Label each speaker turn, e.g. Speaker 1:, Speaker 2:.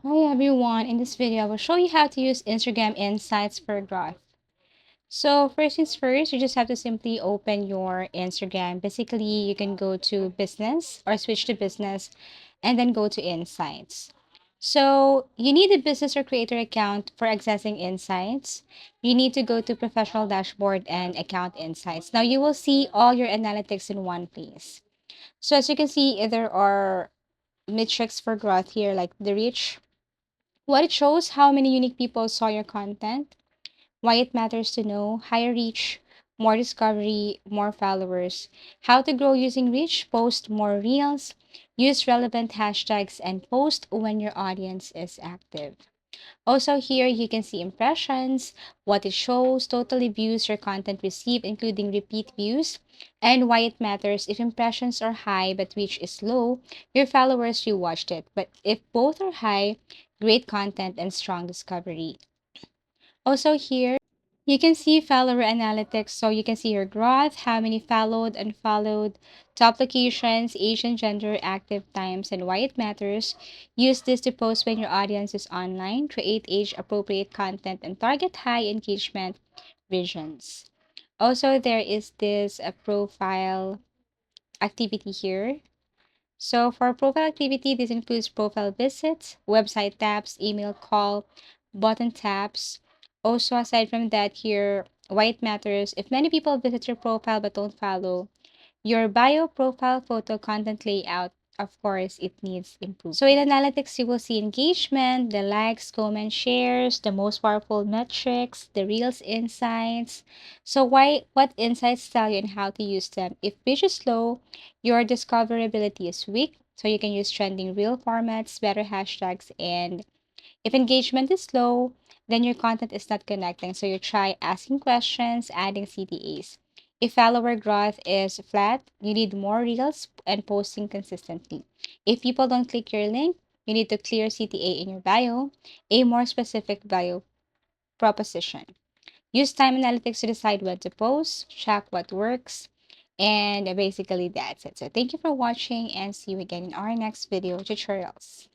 Speaker 1: Hi everyone, in this video I will show you how to use Instagram Insights for growth. So first things first, you just have to simply open your Instagram. Basically, you can go to business or switch to business and then go to Insights. So you need a business or creator account for accessing Insights. You need to go to professional dashboard and account Insights. Now you will see all your analytics in one place. So as you can see, there are metrics for growth here like the reach, what it shows, how many unique people saw your content, why it matters to know, higher reach, more discovery, more followers, how to grow using reach, post more reels, use relevant hashtags, and post when your audience is active. Also, here you can see impressions, what it shows, total views your content received, including repeat views, and why it matters. If impressions are high but reach is low, your followers rewatched it. But if both are high, great content and strong discovery. Also, here you can see follower analytics. So you can see your growth, how many followed, unfollowed, top locations, age and gender, active times, and why it matters. Use this to post when your audience is online, create age appropriate content, and target high engagement visions. Also, there is this profile activity here. So for profile activity, this includes profile visits, website taps, email call, button taps. Also, aside from that, here, why it matters. If many people visit your profile but don't follow, your bio, profile, photo, content layout, of course, it needs improvement. So in analytics, you will see engagement, the likes, comments, shares, the most powerful metrics, the reels insights. So what insights tell you and how to use them? If reach is low, your discoverability is weak. So you can use trending reel formats, better hashtags, and if engagement is low, then your content is not connecting. So you try asking questions, adding CTAs. If follower growth is flat, you need more reels and posting consistently. If people don't click your link, you need to clear CTA in your bio, a more specific bio proposition. Use time analytics to decide when to post, track what works, and basically that's it. So thank you for watching and see you again in our next video tutorials.